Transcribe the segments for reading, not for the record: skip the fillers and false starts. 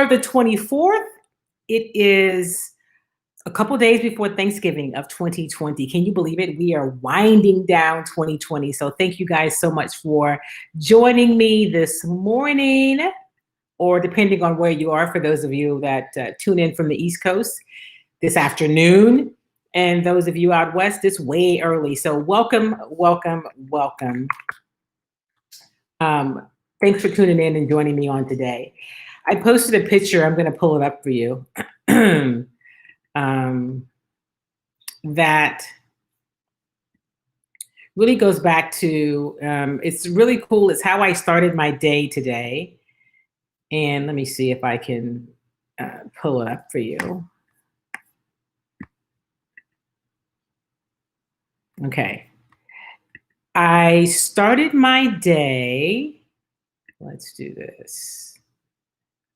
For the 24th, it is a couple days before Thanksgiving of 2020. Can you believe it? We are winding down 2020. So thank you guys so much for joining me this morning, or depending on where you are, for those of you that tune in from the East Coast, this afternoon. And those of you out West, it's way early. So welcome, welcome, welcome. Thanks for tuning in and joining me on today. I posted a picture. I'm going to pull it up for you. That really goes back to, it's really cool. It's how I started my day today. And let me see if I can pull it up for you. Okay. I started my day. Let's do this.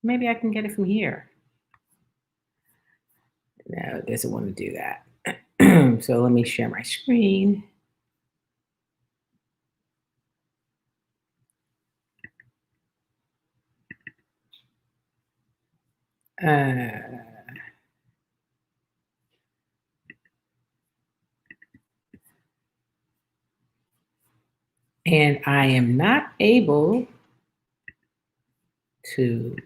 Maybe I can get it from here. No, it doesn't want to do that. So let me share my screen. And I am not able to,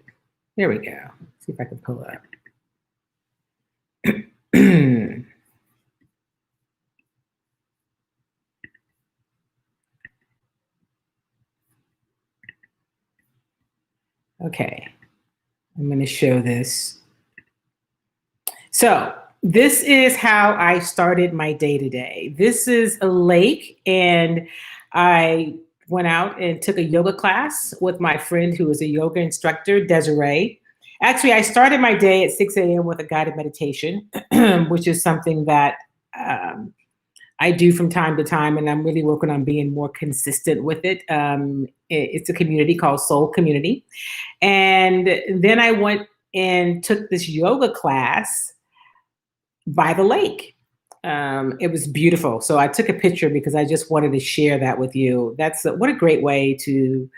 there we go. Let's see if I can pull it up. Okay, I'm going to show this. So this is how I started my day today. This is a lake, and I went out and took a yoga class with my friend who is a yoga instructor, Desiree. Actually, I started my day at 6 a.m. with a guided meditation, which is something that I do from time to time, and I'm really working on being more consistent with it. It's a community called Soul Community. And then I went and took this yoga class by the lake. It was beautiful. So I took a picture because I just wanted to share that with you. What a great way to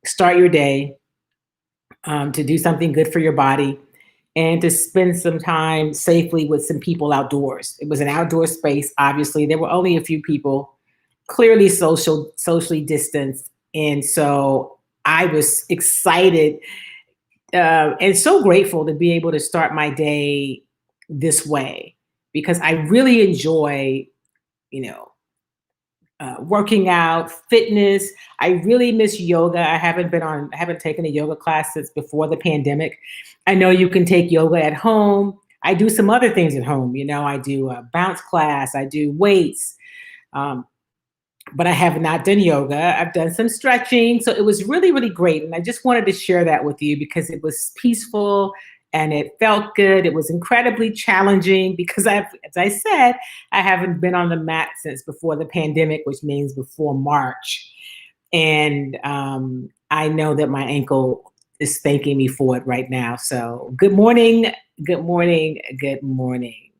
start your day, to do something good for your body, and to spend some time safely with some people outdoors. It was an outdoor space. Obviously, there were only a few people, clearly socially distanced. And so I was excited and so grateful to be able to start my day this way, because I really enjoy, working out, fitness. I really miss yoga. I haven't taken a yoga class since before the pandemic. I know you can take yoga at home. I do some other things at home. I do a bounce class, I do weights, but I have not done yoga. I've done some stretching. So it was really, really great. And I just wanted to share that with you because it was peaceful and it felt good. It was incredibly challenging because as I said, I haven't been on the mat since before the pandemic, which means before March. And I know that my ankle is thanking me for it right now. So good morning, good morning, good morning.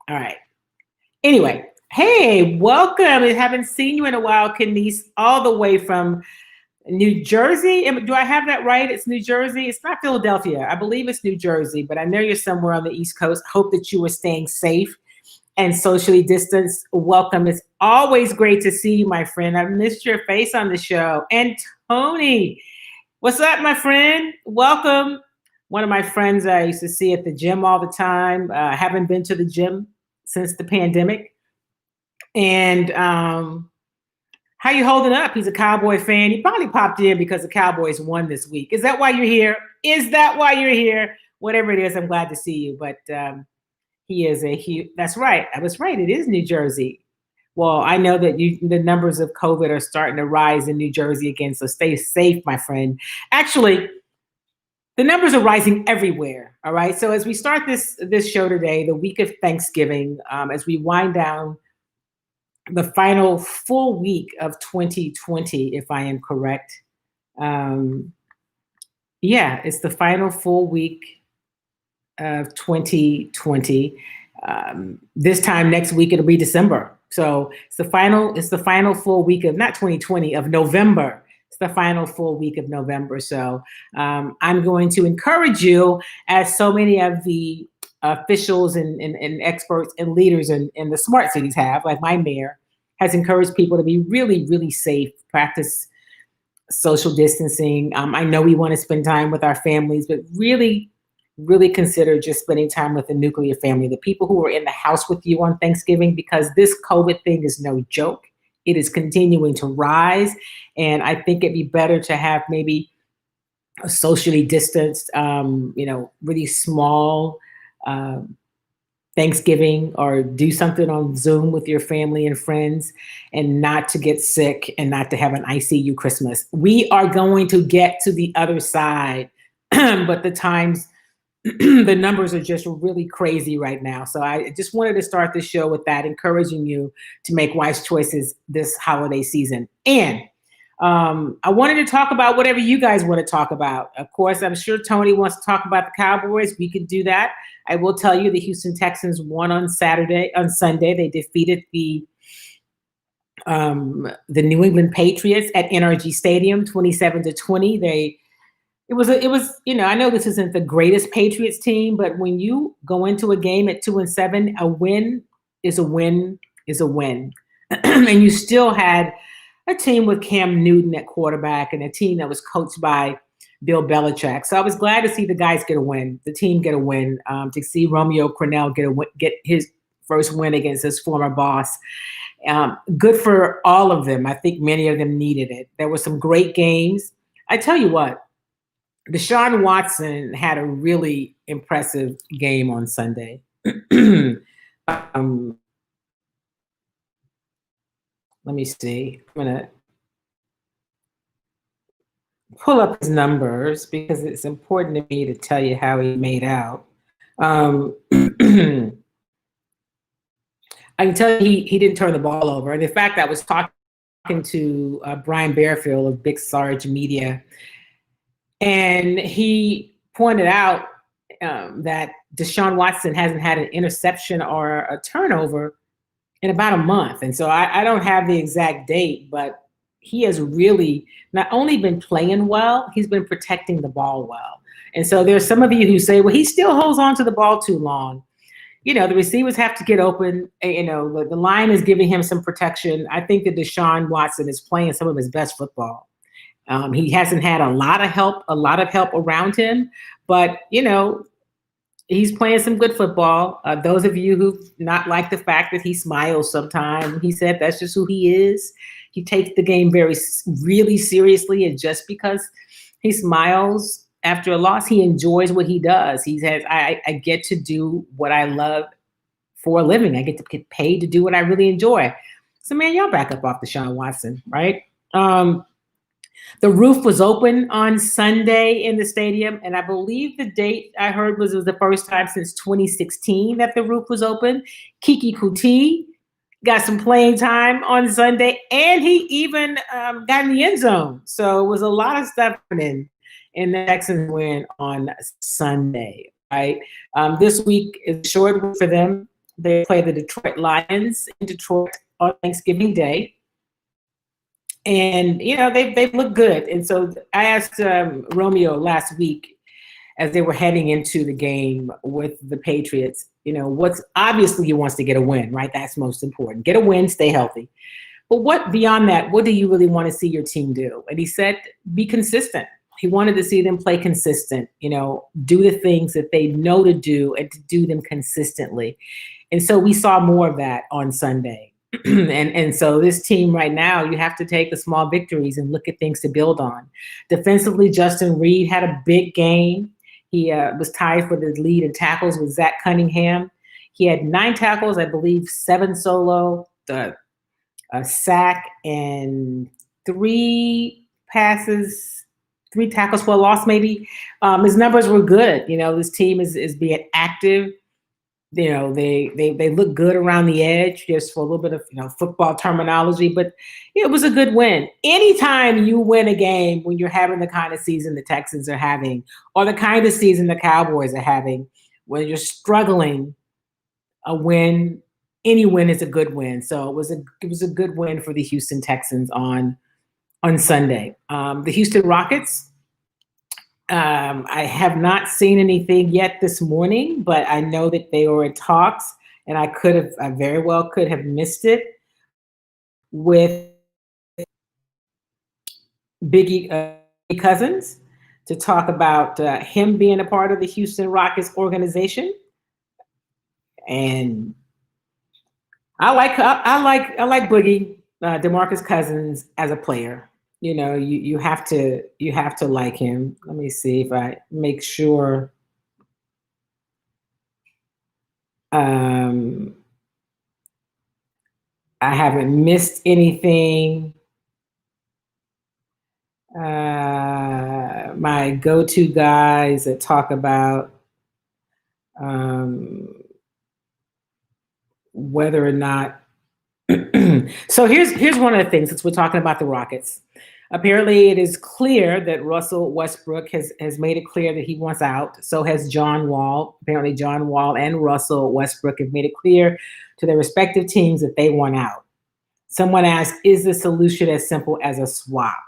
All right. Anyway, hey, welcome. I haven't seen you in a while, Kenise, all the way from New Jersey. Do I have that right? It's New Jersey. It's not Philadelphia. I believe it's New Jersey, but I know you're somewhere on the East Coast. Hope that you are staying safe and socially distanced. Welcome. It's always great to see you, my friend. I've missed your face on the show. And Tony, what's up, my friend? Welcome. One of my friends I used to see at the gym all the time. Haven't been to the gym since the pandemic. And how you holding up? He's a Cowboy fan. He probably popped in because the Cowboys won this week. Is that why you're here? Is that why you're here? Whatever it is, I'm glad to see you. But he is a huge, that's right. I was right. It is New Jersey. Well, I know that the numbers of COVID are starting to rise in New Jersey again. So stay safe, my friend. Actually, the numbers are rising everywhere. All right. So as we start this show today, the week of Thanksgiving, as we wind down the final full week of 2020, if I am correct. Yeah, it's the final full week of 2020. This time next week, it'll be December. So it's the final full week of, not 2020, of November. It's the final full week of November. So I'm going to encourage you, as so many of the officials and experts and leaders in the smart cities have, like my mayor, has encouraged people to be really, really safe, practice social distancing. I know we want to spend time with our families, but really, really consider just spending time with the nuclear family, the people who are in the house with you on Thanksgiving, because this COVID thing is no joke. It is continuing to rise. And I think it'd be better to have maybe a socially distanced, really small Thanksgiving, or do something on Zoom with your family and friends, and not to get sick and not to have an ICU Christmas. We are going to get to the other side, but the times, the numbers are just really crazy right now. So I just wanted to start the show with that, encouraging you to make wise choices this holiday season. And I wanted to talk about whatever you guys want to talk about. Of course, I'm sure Tony wants to talk about the Cowboys. We could do that. I will tell you the Houston Texans won on Sunday. They defeated the New England Patriots at NRG Stadium, 27-20. I know this isn't the greatest Patriots team, but when you go into a game at 2-7, a win is a win is a win. And you still had a team with Cam Newton at quarterback and a team that was coached by Bill Belichick. So I was glad to see the guys get a win, the team get a win, to see Romeo Crennel get his first win against his former boss. Good for all of them. I think many of them needed it. There were some great games. I tell you what, Deshaun Watson had a really impressive game on Sunday. Let me see. I'm going to pull up his numbers because it's important to me to tell you how he made out. I can tell you he didn't turn the ball over. And in fact, I was talking to Brian Bearfield of Big Sarge Media, and he pointed out that Deshaun Watson hasn't had an interception or a turnover in about a month. And so I don't have the exact date, but he has really not only been playing well, he's been protecting the ball well. And so there's some of you who say, well, he still holds on to the ball too long. The receivers have to get open. The line is giving him some protection. I think that Deshaun Watson is playing some of his best football. He hasn't had a lot of help around him, but he's playing some good football. Those of you who not like the fact that he smiles sometimes, he said that's just who he is. He takes the game really seriously, and just because he smiles after a loss, he enjoys what he does. He says, I get to do what I love for a living. I get to get paid to do what I really enjoy. So, man, y'all back up off Deshaun Watson, right? The roof was open on Sunday in the stadium, and I believe the date I heard was the first time since 2016 that the roof was open. Kiki Kuti got some playing time on Sunday, and he even got in the end zone. So it was a lot of stuff happening in the Texans win on Sunday, right? This week is a short week for them. They play the Detroit Lions in Detroit on Thanksgiving Day. And, they've looked good. And so I asked Romeo last week as they were heading into the game with the Patriots, what's obviously he wants to get a win, right? That's most important. Get a win, stay healthy. But what beyond that, what do you really want to see your team do? And he said, be consistent. He wanted to see them play consistent, do the things that they know to do and to do them consistently. And so we saw more of that on Sunday. And so this team right now, you have to take the small victories and look at things to build on. Defensively, Justin Reed had a big game. He was tied for the lead in tackles with Zach Cunningham. He had 9 tackles, I believe 7 solo, a sack, and 3 tackles for a loss maybe. His numbers were good. This team is being active. They look good around the edge, just for a little bit of football terminology, but it was a good win. Anytime you win a game when you're having the kind of season the Texans are having, or the kind of season the Cowboys are having, when you're struggling, any win is a good win. So it was a good win for the Houston Texans on on Sunday. The Houston Rockets, I have not seen anything yet this morning, but I know that they were in talks, and I very well could have missed it with Biggie Cousins to talk about him being a part of the Houston Rockets organization. And I like Boogie DeMarcus Cousins as a player. You know, you have to like him. Let me see if I make sure. I haven't missed anything. My go-to guys that talk about whether or not. So here's one of the things, since we're talking about the Rockets. Apparently, it is clear that Russell Westbrook has made it clear that he wants out. So has John Wall. Apparently, John Wall and Russell Westbrook have made it clear to their respective teams that they want out. Someone asked, is the solution as simple as a swap?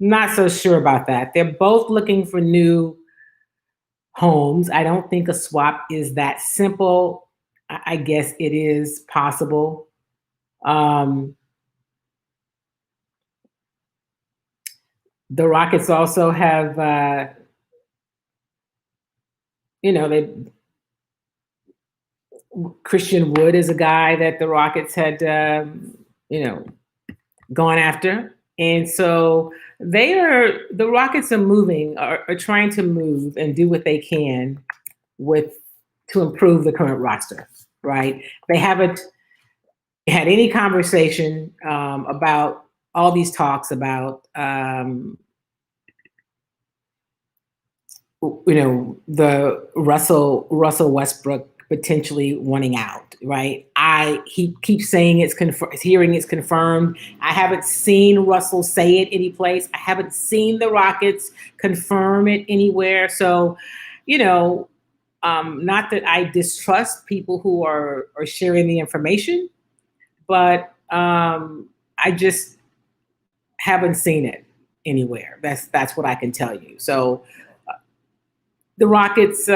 Not so sure about that. They're both looking for new homes. I don't think a swap is that simple. I guess it is possible. The Rockets also have, Christian Wood is a guy that the Rockets had, gone after. And so the Rockets are trying to move and do what they can to improve the current roster, right? They haven't had any conversation about all these talks about, the Russell Westbrook potentially wanting out, right? He keeps saying hearing it's confirmed. I haven't seen Russell say it any place. I haven't seen the Rockets confirm it anywhere. So, not that I distrust people who are sharing the information, but I just haven't seen it anywhere. That's what I can tell you. So the Rockets,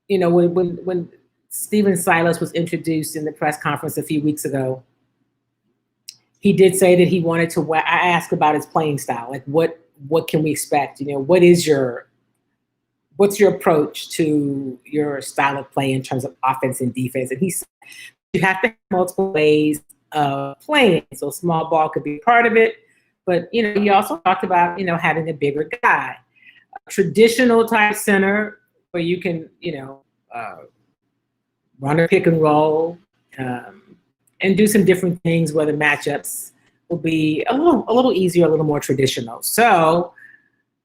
when Stephen Silas was introduced in the press conference a few weeks ago, he did say that he wanted to. I asked about his playing style, like what can we expect? What's your approach to your style of play in terms of offense and defense? And he said you have to have multiple ways of playing. So small ball could be part of it, but he also talked about having a bigger guy, a traditional type center where you can run a pick and roll and do some different things where the matchups will be a little easier, a little more traditional. So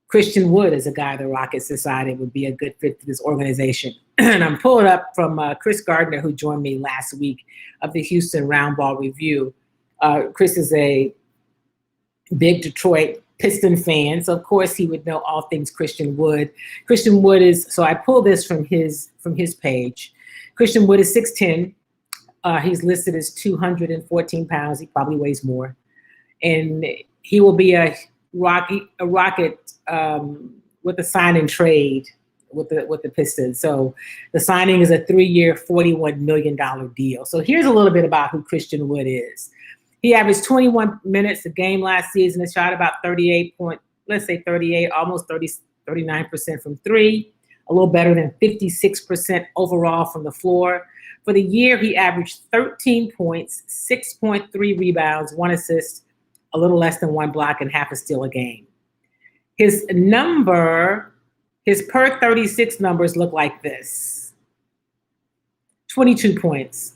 Christian Wood is a guy the Rockets decided would be a good fit for this organization. And I'm pulling up from Chris Gardner, who joined me last week, of the Houston Roundball Review. Chris is a big Detroit Piston fan, so of course he would know all things Christian Wood. Christian Wood so I pulled this from his page. Christian Wood is 6'10". He's listed as 214 pounds. He probably weighs more. And he will be a Rocket with a sign and trade with the Pistons. So the signing is a 3-year, $41 million deal. So here's a little bit about who Christian Wood is. He averaged 21 minutes a game last season and shot about 38, almost 39% from three, a little better than 56% overall from the floor. For the year, he averaged 13 points, 6.3 rebounds, 1 assist, a little less than 1 block, and half a steal a game. His per 36 numbers look like this: 22 points,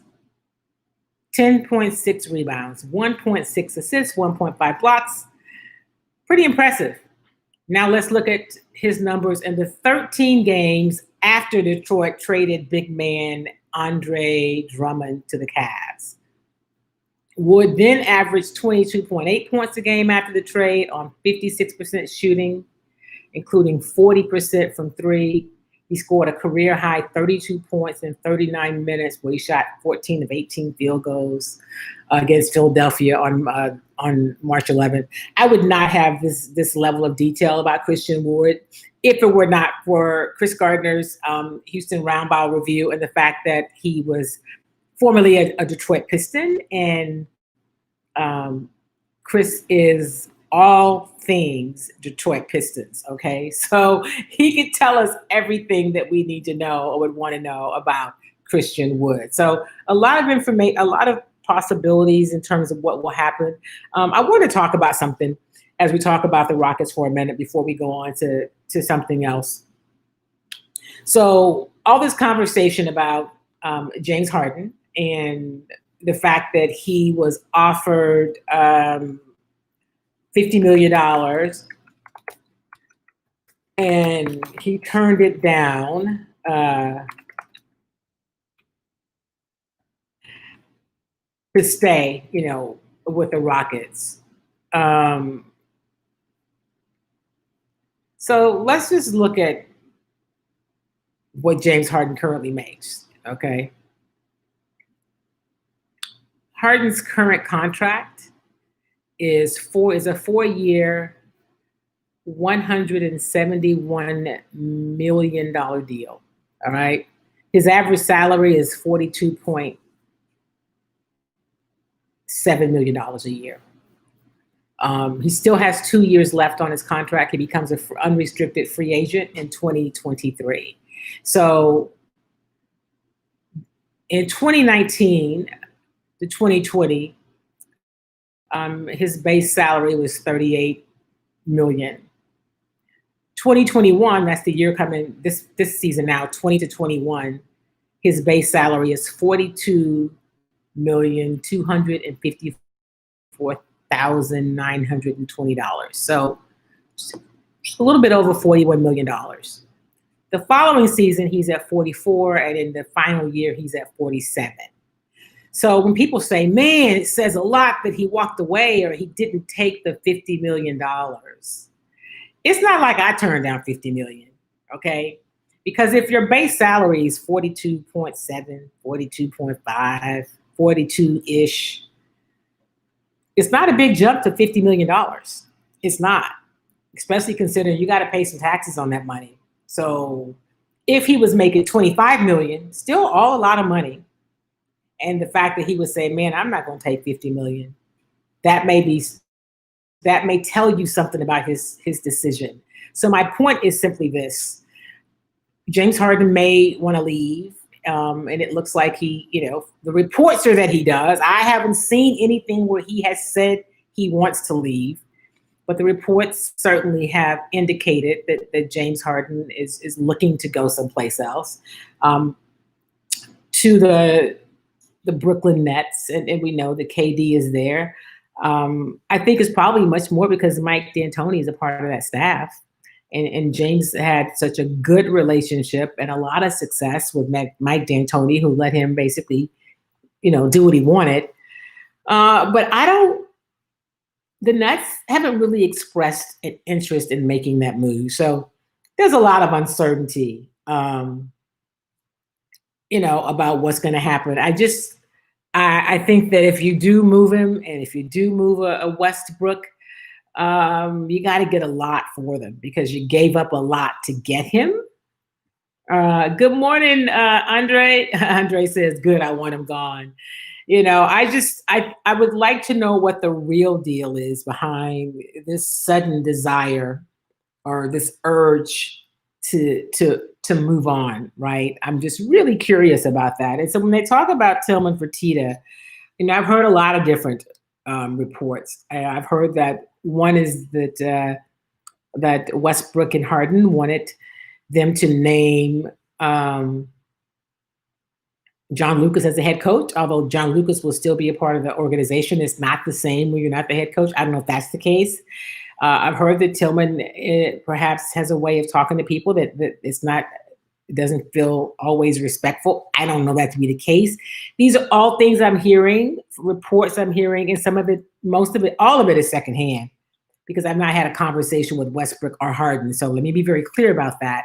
10.6 rebounds, 1.6 assists, 1.5 blocks. Pretty impressive. Now let's look at his numbers in the 13 games after Detroit traded big man Andre Drummond to the Cavs. Wood then averaged 22.8 points a game after the trade on 56% shooting, including 40% from three. He scored a career high 32 points in 39 minutes, where he shot 14 of 18 field goals against Philadelphia on March 11th. I would not have this level of detail about Christian Wood if it were not for Chris Gardner's Houston Roundball review and the fact that he was formerly a Detroit Piston, and Chris is all things Detroit Pistons, okay? So he could tell us everything that we need to know or would want to know about Christian Wood. So a lot of information, a lot of possibilities in terms of what will happen. I want to talk about something as we talk about the Rockets for a minute before we go on to something else. So all this conversation about James Harden and the fact that he was offered $50 million and he turned it down. To stay, with the Rockets. So let's just look at what James Harden currently makes, okay? Harden's current contract is a 4-year, $171 million deal, all right? His average salary is $42.7 million a year. He still has 2 years left on his contract. He becomes an unrestricted free agent in 2023. So in 2019 to 2020, his base salary was $38 million. 2021, that's the year coming, this season now, 20 to 21, his base salary is $42,254,920. So just a little bit over $41 million. The following season, he's at 44, and in the final year, he's at 47. So when people say, man, it says a lot that he walked away or he didn't take the $50 million, it's not like I turned down $50 million, okay? Because if your base salary is 42.7, 42.5, 42-ish, it's not a big jump to $50 million. It's not, especially considering you got to pay some taxes on that money. So if he was making $25 million, still all a lot of money. And the fact that he would say, man, I'm not going to take $50 million, that may tell you something about his decision. So my point is simply this. James Harden may want to leave. And it looks like the reports are that he does. I haven't seen anything where he has said he wants to leave, but the reports certainly have indicated that James Harden is looking to go someplace else, to the Brooklyn Nets, and we know that KD is there. I think it's probably much more because Mike D'Antoni is a part of that staff. And James had such a good relationship and a lot of success with Mike D'Antoni, who let him basically, do what he wanted. But the Nets haven't really expressed an interest in making that move. So there's a lot of uncertainty, about what's going to happen. I think that if you do move him and if you do move a Westbrook, you got to get a lot for them because you gave up a lot to get him. Good morning, Andre. Andre says, good, I want him gone. I would like to know what the real deal is behind this sudden desire or this urge to move on, right? I'm just really curious about that. And so when they talk about Tillman Fertitta, I've heard a lot of different reports. I've heard that one is that Westbrook and Harden wanted them to name John Lucas as the head coach, although John Lucas will still be a part of the organization. It's not the same when you're not the head coach. I don't know if that's the case. I've heard that Tillman perhaps has a way of talking to people that it doesn't feel always respectful. I don't know that to be the case. These are all things I'm hearing, reports I'm hearing, and some of it, most of it, all of it is secondhand because I've not had a conversation with Westbrook or Harden. So let me be very clear about that.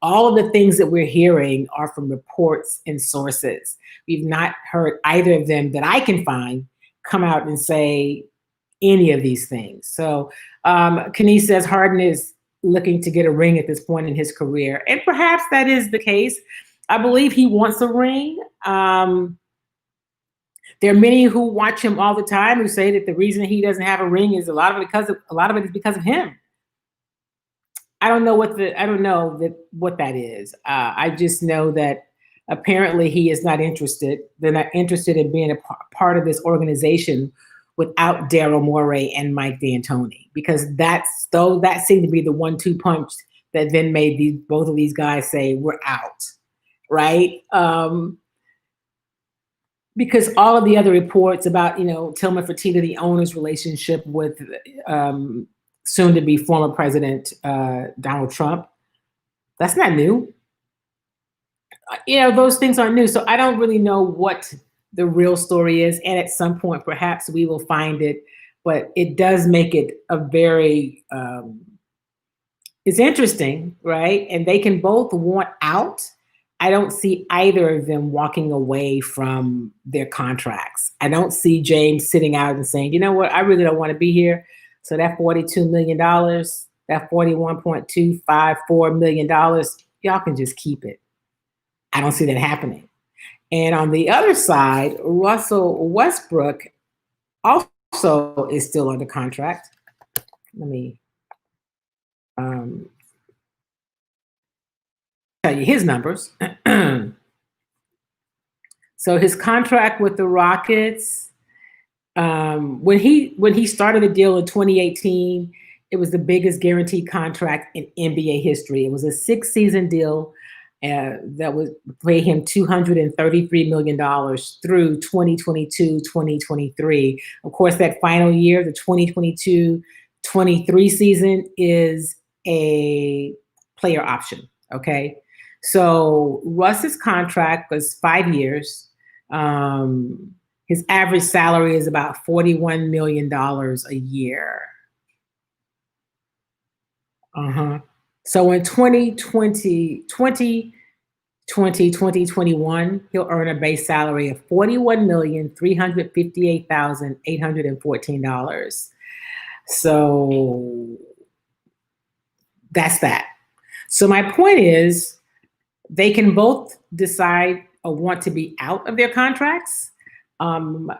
All of the things that we're hearing are from reports and sources. We've not heard either of them that I can find come out and say any of these things. So Kenny says Harden is looking to get a ring at this point in his career. And perhaps that is the case. I believe he wants a ring. There are many who watch him all the time who say that the reason he doesn't have a ring is a lot of it is because of him. I don't know what that is. I just know that apparently he is not interested. They're not interested in being a part of this organization without Daryl Morey and Mike D'Antoni, because that seemed to be the 1-2 punch that then made both of these guys say we're out, right? Because all of the other reports about Tillman Fertitta, the owner's relationship with soon to be former President Donald Trump, that's not new. Those things aren't new. So I don't really know what the real story is. And at some point, perhaps we will find it. But it does make it a very, it's interesting, right? And they can both want out. I don't see either of them walking away from their contracts. I don't see James sitting out and saying, you know what, I really don't want to be here. So that $42 million, that $41.254 million, y'all can just keep it. I don't see that happening. And on the other side, Russell Westbrook also is still under contract. Let me tell you his numbers. So his contract with the Rockets, when he started the deal in 2018, it was the biggest guaranteed contract in NBA history. It was a 6-season deal that would pay him $233 million through 2022, 2023. Of course, that final year, the 2022-23 season, is a player option, okay? So Russ's contract was 5 years. His average salary is about $41 million a year. So in 2021, he'll earn a base salary of $41,358,814. So that's that. So my point is, they can both decide or want to be out of their contracts. And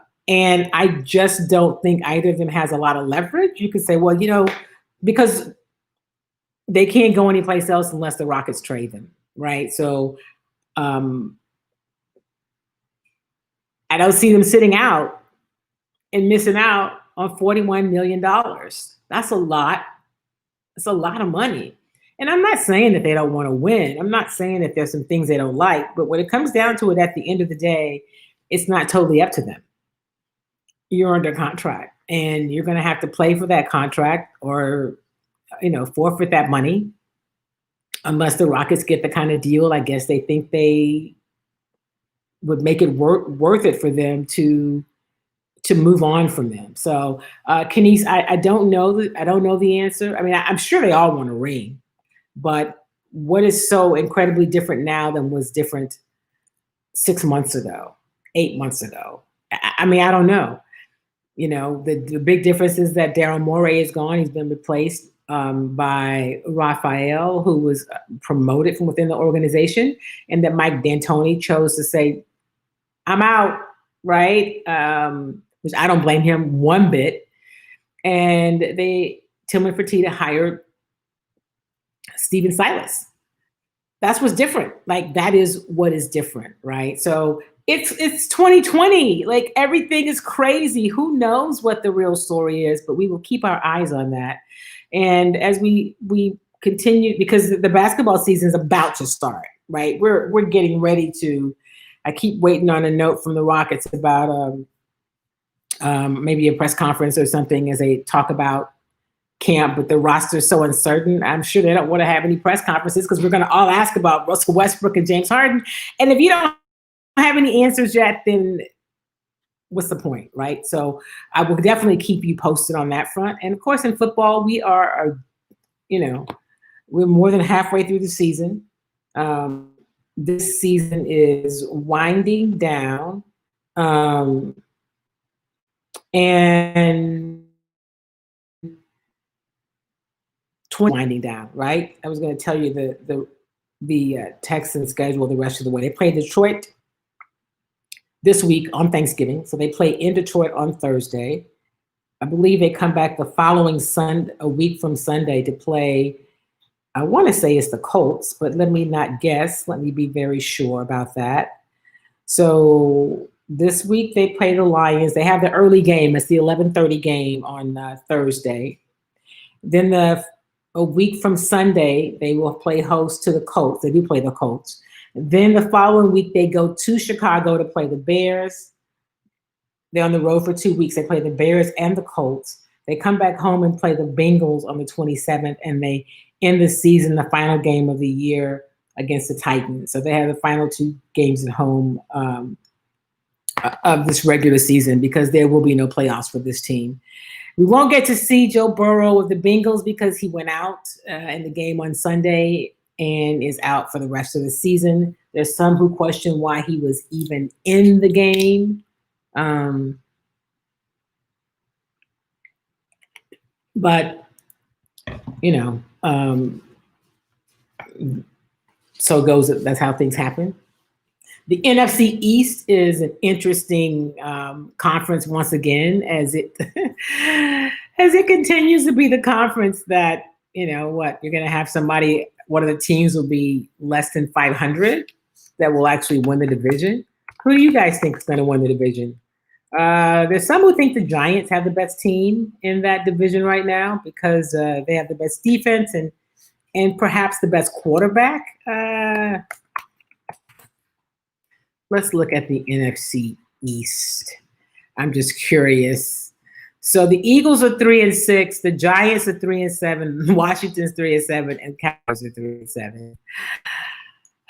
I just don't think either of them has a lot of leverage. You could say, well, because they can't go anyplace else unless the Rockets trade them, right? So I don't see them sitting out and missing out on $41 million. That's a lot. It's a lot of money. And I'm not saying that they don't want to win. I'm not saying that there's some things they don't like. But when it comes down to it, at the end of the day, it's not totally up to them. You're under contract, and you're going to have to play for that contract or forfeit that money, unless the Rockets get the kind of deal I guess they think they would make it worth it for them to move on from them. So, Kenise, I don't know. I don't know the answer. I mean, I'm sure they all want a ring, but what is so incredibly different now than was different 6 months ago, 8 months ago? I mean, I don't know. The big difference is that Daryl Morey is gone. He's been replaced by Raphael, who was promoted from within the organization, and that Mike D'Antoni chose to say, I'm out, right? Which I don't blame him one bit. And Tillman Fertitta hired Stephen Silas. That's what's different. Like, that is what is different, right? So it's 2020. Like, everything is crazy. Who knows what the real story is? But we will keep our eyes on that. And as we continue, because the basketball season is about to start, right? We're getting ready to. I keep waiting on a note from the Rockets about maybe a press conference or something as they talk about camp, but the roster is so uncertain. I'm sure they don't want to have any press conferences because we're going to all ask about Russell Westbrook and James Harden. And if you don't have any answers yet, then what's the point, right? So I will definitely keep you posted on that front. And of course, in football, we're more than halfway through the season. This season is winding down, and 20 winding down, right? I was going to tell you the Texans schedule the rest of the way. They play Detroit this week on Thanksgiving, so they play in Detroit on Thursday. I believe they come back the following Sunday, a week from Sunday, to play. I want to say it's the Colts, but let me not guess. Let me be very sure about that. So this week they play the Lions. They have the early game. It's the 11:30 game on Thursday. Then a week from Sunday, they will play host to the Colts. They do play the Colts. Then the following week, they go to Chicago to play the Bears. They're on the road for 2 weeks. They play the Bears and the Colts. They come back home and play the Bengals on the 27th, and they end the season, the final game of the year, against the Titans. So they have the final 2 games at home of this regular season, because there will be no playoffs for this team. We won't get to see Joe Burrow with the Bengals because he went out in the game on Sunday and is out for the rest of the season. There's some who question why he was even in the game. But, you know, so goes it. That's how things happen. The NFC East is an interesting conference once again, as it as it continues to be the conference that, you know what, you're going to have somebody, one of the teams will be less than 500 that will actually win the division. Who do you guys think is going to win the division? There's some who think the Giants have the best team in that division right now because they have the best defense and perhaps the best quarterback. Let's look at the NFC East. I'm just curious. So the Eagles are 3-6, the Giants are 3-7, Washington's 3-7, and Cowboys are 3-7.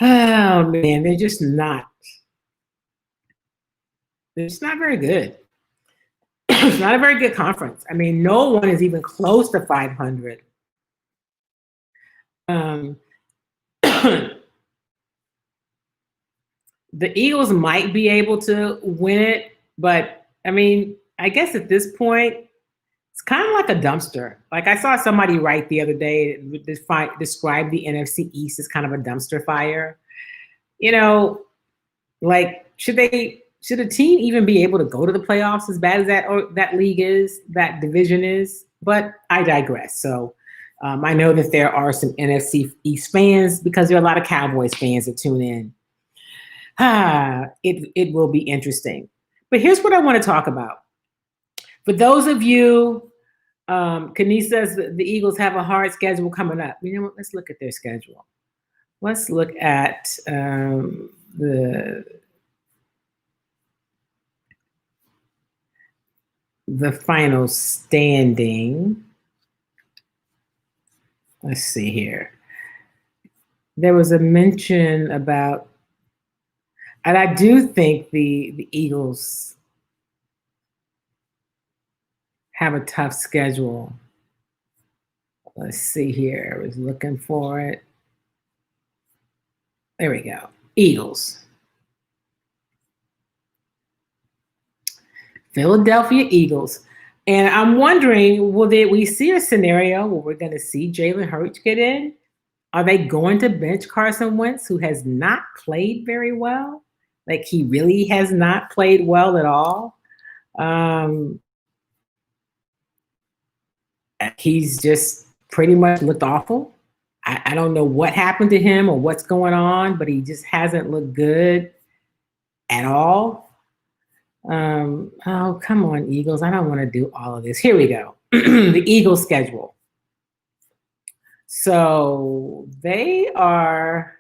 Oh man, they're just not. They're just not very good. It's not a very good conference. I mean, no one is even close to 500. The Eagles might be able to win it, but I mean, I guess at this point, it's kind of like a dumpster. Like I saw somebody write the other day, describe the NFC East as kind of a dumpster fire. You know, like should a team even be able to go to the playoffs as bad as that league is, that division is? But I digress. So I know that there are some NFC East fans because there are a lot of Cowboys fans that tune in. It will be interesting. But here's what I want to talk about. For those of you, Kenise says that the Eagles have a hard schedule coming up. You know what? Let's look at their schedule. Let's look at the final standing. Let's see here. There was a mention about, and I do think the Eagles have a tough schedule. Let's see here. I was looking for it. There we go. Eagles. Philadelphia Eagles. And I'm wondering, will we see a scenario where we're going to see Jalen Hurts get in? Are they going to bench Carson Wentz, who has not played very well? Like he really has not played well at all. He's just pretty much looked awful. I don't know what happened to him or what's going on, but he just hasn't looked good at all. Oh, come on, Eagles. I don't want to do all of this. Here we go. The Eagles schedule. So they are.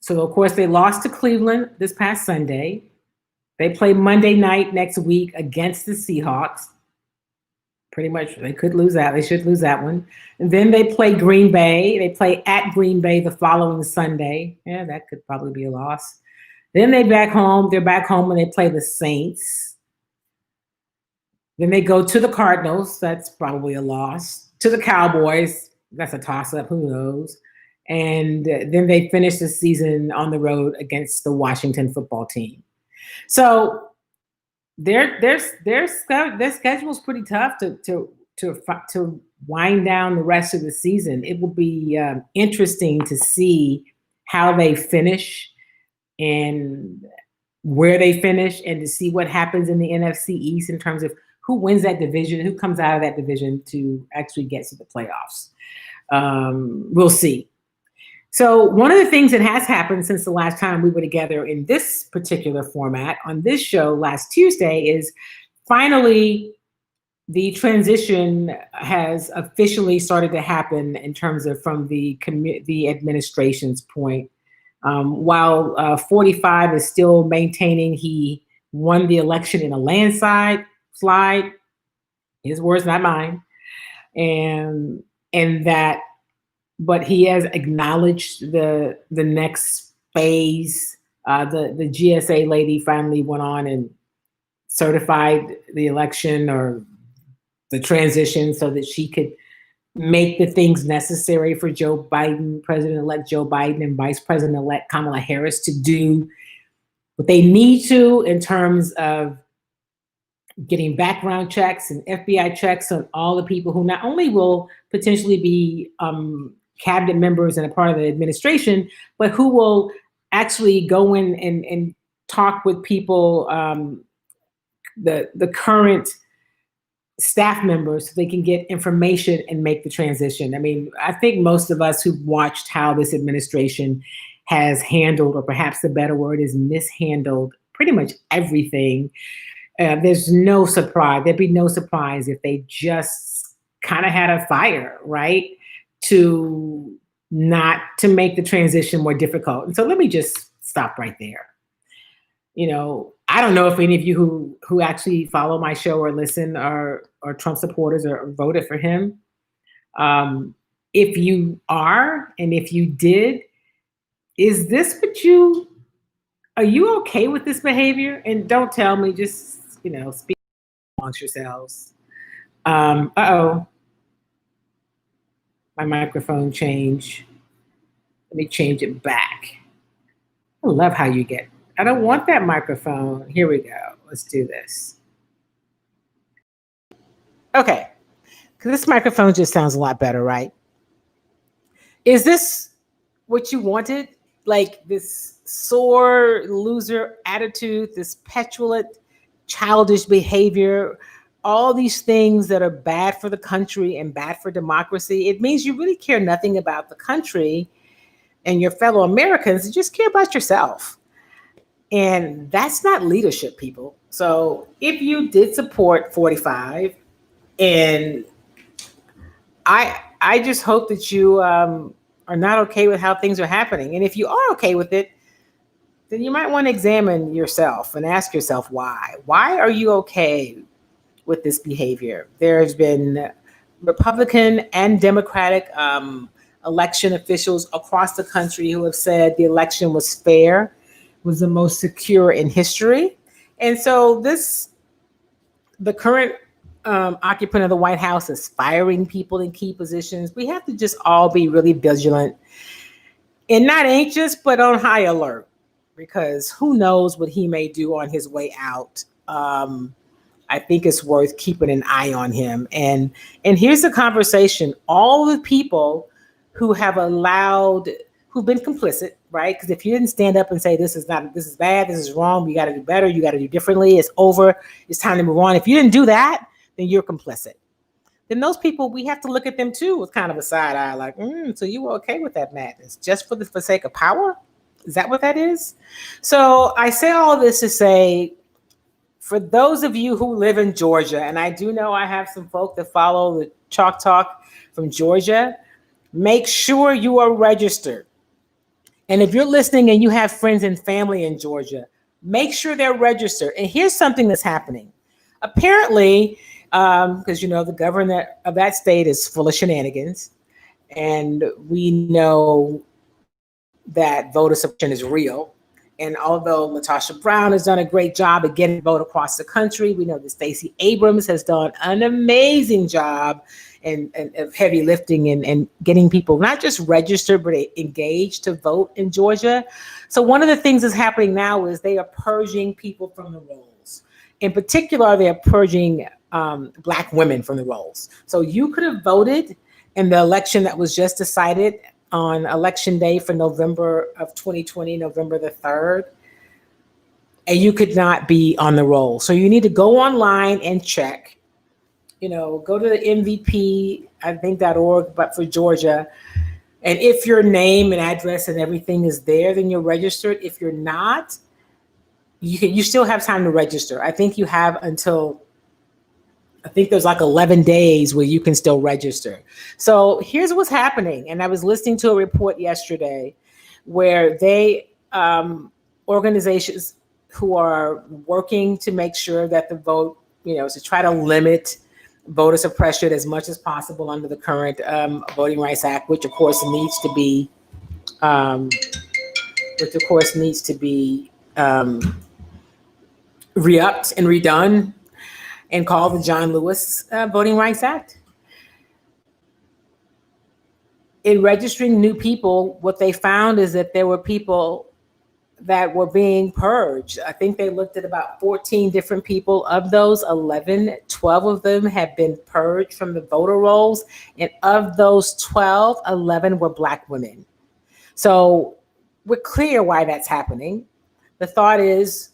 So, of course, they lost to Cleveland this past Sunday. They play Monday night next week against the Seahawks. Pretty much, they could lose that. They should lose that one. And then they play Green Bay. They play at Green Bay the following Sunday. Yeah, that could probably be a loss. Then they're back home and they play the Saints. Then they go to the Cardinals. That's probably a loss. To the Cowboys. That's a toss up. Who knows? And then they finished the season on the road against the Washington football team. So their schedule's pretty tough to wind down the rest of the season. It will be interesting to see how they finish and where they finish, and to see what happens in the NFC East in terms of who wins that division, who comes out of that division to actually get to the playoffs. We'll see. So one of the things that has happened since the last time we were together in this particular format on this show last Tuesday is finally the transition has officially started to happen in terms of from the administration's point. While 45 is still maintaining he won the election in a landslide, his words, not mine, and that, but he has acknowledged the next phase. The GSA lady finally went on and certified the election or the transition so that she could make the things necessary for Joe Biden, President-elect Joe Biden, and Vice President-elect Kamala Harris to do what they need to in terms of getting background checks and FBI checks on all the people who not only will potentially be cabinet members and a part of the administration, but who will actually go in and talk with people, the current staff members, so they can get information and make the transition. I mean, I think most of us who've watched how this administration has handled, or perhaps the better word is mishandled, pretty much everything. There's no surprise. There'd be no surprise if they just kind of had a fire, right? To make the transition more difficult. And so let me just stop right there. You know, I don't know if any of you who actually follow my show or listen are Trump supporters or voted for him. If you are, and if you did, is this what are you okay with this behavior? And don't tell me, just, speak amongst yourselves. Uh-oh. My microphone changed. Let me change it back. I love how I don't want that microphone. Here we go. Let's do this. Okay. This microphone just sounds a lot better, right? Is this what you wanted? Like this sore loser attitude, this petulant, childish behavior, all these things that are bad for the country and bad for democracy. It means you really care nothing about the country and your fellow Americans. You just care about yourself. And that's not leadership, people. So if you did support 45, and I just hope that you are not okay with how things are happening. And if you are okay with it, then you might want to examine yourself and ask yourself why. Why are you okay with this behavior? There's been Republican and Democratic election officials across the country who have said the election was fair, was the most secure in history. And so the current occupant of the White House is firing people in key positions. We have to just all be really vigilant and not anxious, but on high alert, because who knows what he may do on his way out. I think it's worth keeping an eye on him. And here's the conversation. All the people who have who've been complicit, right? Because if you didn't stand up and say, this is bad, this is wrong, you got to do better, you got to do differently, it's over, it's time to move on. If you didn't do that, then you're complicit. Then those people, we have to look at them too with kind of a side eye, like, so you were okay with that madness just for the sake of power? Is that what that is? So I say all this to say, for those of you who live in Georgia, and I do know I have some folk that follow the Chalk Talk from Georgia, make sure you are registered. And if you're listening and you have friends and family in Georgia, make sure they're registered. And here's something that's happening. Apparently, because the governor of that state is full of shenanigans, and we know that voter suppression is real. And although Latasha Brown has done a great job at getting the vote across the country, we know that Stacey Abrams has done an amazing job and of heavy lifting and getting people not just registered, but engaged to vote in Georgia. So one of the things that's happening now is they are purging people from the rolls. In particular, they're purging Black women from the rolls. So you could have voted in the election that was just decided on election day for November of 2020, November the 3rd, and you could not be on the roll. So you need to go online and check, go to the MVP, I think.org, but for Georgia. And if your name and address and everything is there, then you're registered. If you're not, you still have time to register. I think you have until, I think there's like 11 days where you can still register. So here's what's happening. And I was listening to a report yesterday where organizations who are working to make sure that the vote, to try to limit voter suppression as much as possible under the current Voting Rights Act, which of course needs to be re-upped and redone and called the John Lewis Voting Rights Act. In registering new people, what they found is that there were people that were being purged. I think they looked at about 14 different people. Of those 11, 12 of them have been purged from the voter rolls. And of those 12, 11 were Black women. So we're clear why that's happening. The thought is,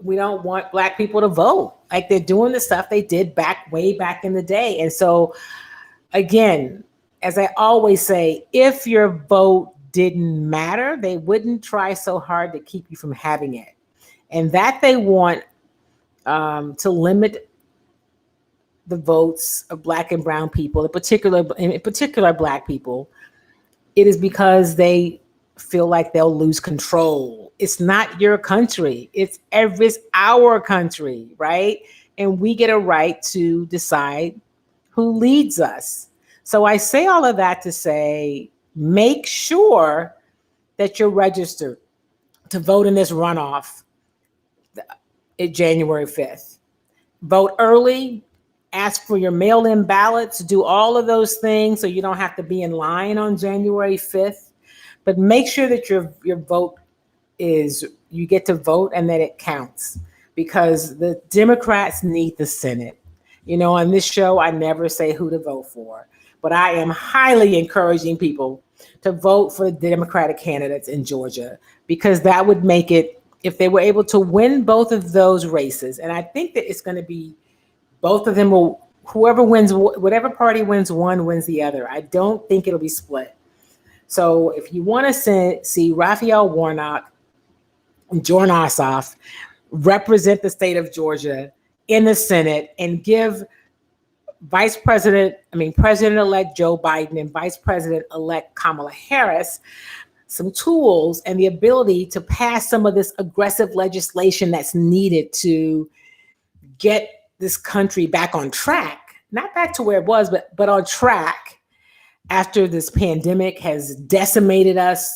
we don't want Black people to vote. Like they're doing the stuff they did way back in the day. And so again, as I always say, if your vote didn't matter, they wouldn't try so hard to keep you from having it. And that they want to limit the votes of Black and brown people, in particular Black people, it is because they feel like they'll lose control. It's not your country. It's our country, right? And we get a right to decide who leads us. So I say all of that to say, make sure that you're registered to vote in this runoff at January 5th. Vote early, ask for your mail-in ballots, do all of those things so you don't have to be in line on January 5th. But make sure that your vote you get to vote and that it counts, because the Democrats need the Senate. On this show, I never say who to vote for, but I am highly encouraging people to vote for the Democratic candidates in Georgia, because that would make it, if they were able to win both of those races, and I think that it's going to be both of them will, whoever wins, whatever party wins one wins the other. I don't think it'll be split. So if you want to see Raphael Warnock and Jordan Ossoff represent the state of Georgia in the Senate and give President-elect Joe Biden and Vice President-elect Kamala Harris some tools and the ability to pass some of this aggressive legislation that's needed to get this country back on track, not back to where it was, but on track after this pandemic has decimated us.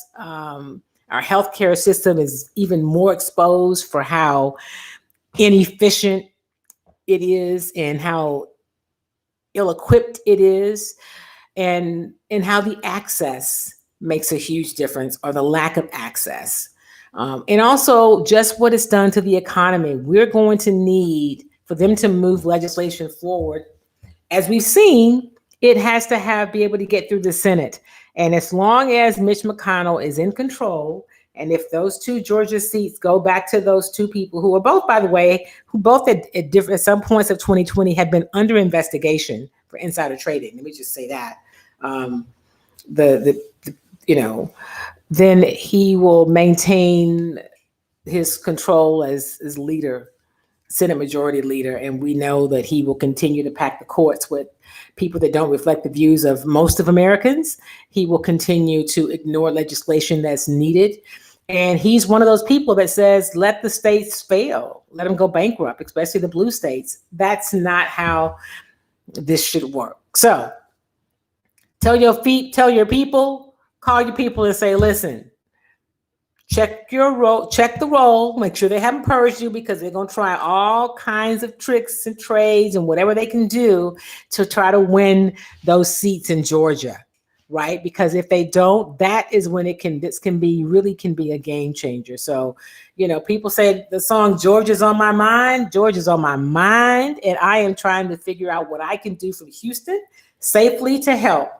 Our healthcare system is even more exposed for how inefficient it is and how ill-equipped it is, and how the access makes a huge difference, or the lack of access. And also just what it's done to the economy. We're going to need for them to move legislation forward. As we've seen, it has to be able to get through the Senate. And as long as Mitch McConnell is in control, and if those two Georgia seats go back to those two people who are both, by the way, at some points of 2020 had been under investigation for insider trading. Let me just say that. Then he will maintain his control as leader, Senate Majority Leader, and we know that he will continue to pack the courts with people that don't reflect the views of most of Americans. He will continue to ignore legislation that's needed. And he's one of those people that says, let the states fail, let them go bankrupt, especially the blue states. That's not how this should work. So tell your people, call your people and say, listen, check the roll, make sure they haven't purged you, because they're going to try all kinds of tricks and trades and whatever they can do to try to win those seats in Georgia, right? Because if they don't, that is when this can be a game changer. So, people say the song Georgia's on my mind. Georgia's on my mind, and I am trying to figure out what I can do from Houston safely to help.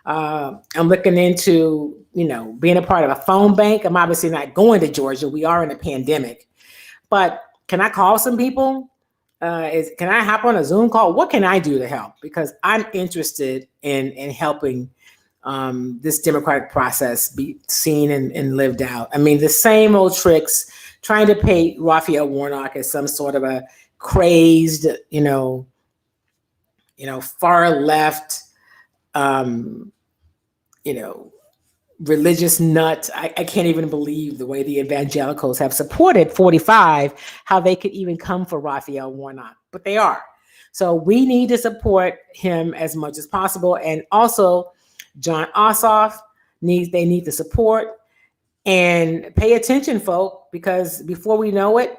I'm looking into, being a part of a phone bank. I'm obviously not going to Georgia. We are in a pandemic, but can I call some people? Can I hop on a Zoom call? What can I do to help? Because I'm interested in helping this democratic process be seen and lived out. I mean, the same old tricks, trying to paint Raphael Warnock as some sort of a crazed, far left, religious nut. I can't even believe the way the evangelicals have supported 45, how they could even come for Raphael Warnock, but they are. So we need to support him as much as possible. And also John Ossoff they need the support, and pay attention, folk, because before we know it,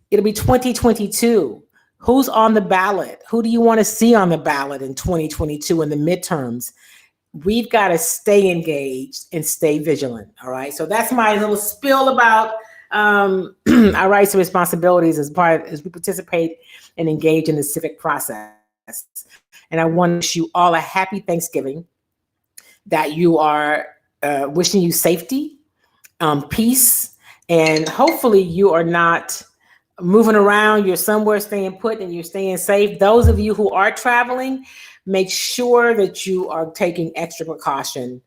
it'll be 2022. Who's on the ballot? Who do you want to see on the ballot in 2022 in the midterms? We've got to stay engaged and stay vigilant. All right. So that's my little spiel about our rights and responsibilities as we participate and engage in the civic process. And I want to wish you all a happy Thanksgiving, that you are wishing you safety, peace, and hopefully you are not moving around. You're somewhere staying put and you're staying safe. Those of you who are traveling, make sure that you are taking extra precaution.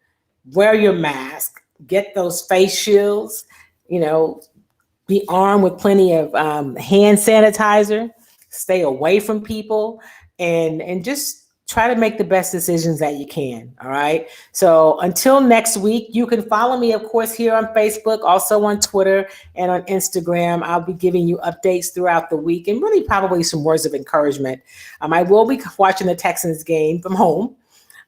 Wear your mask, get those face shields, be armed with plenty of hand sanitizer, stay away from people, and just try to make the best decisions that you can. All right. So until next week, you can follow me, of course, here on Facebook, also on Twitter and on Instagram. I'll be giving you updates throughout the week, and really probably some words of encouragement. I will be watching the Texans game from home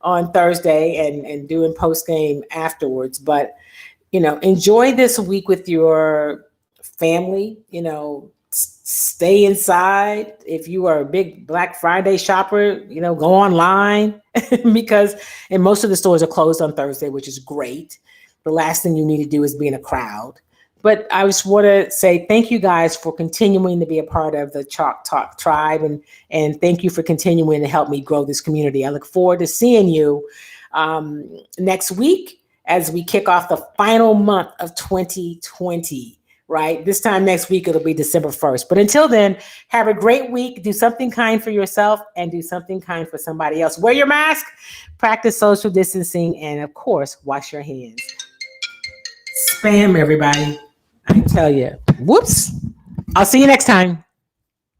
on Thursday and doing post game afterwards. But, enjoy this week with your family, stay inside. If you are a big Black Friday shopper, go online because most of the stores are closed on Thursday, which is great. The last thing you need to do is be in a crowd. But I just want to say thank you guys for continuing to be a part of the Chalk Talk tribe, and thank you for continuing to help me grow this community. I look forward to seeing you next week as we kick off the final month of 2020. Right? This time next week, it'll be December 1st. But until then, have a great week. Do something kind for yourself and do something kind for somebody else. Wear your mask, practice social distancing, and of course, wash your hands. Spam, everybody. I tell you. Whoops. I'll see you next time.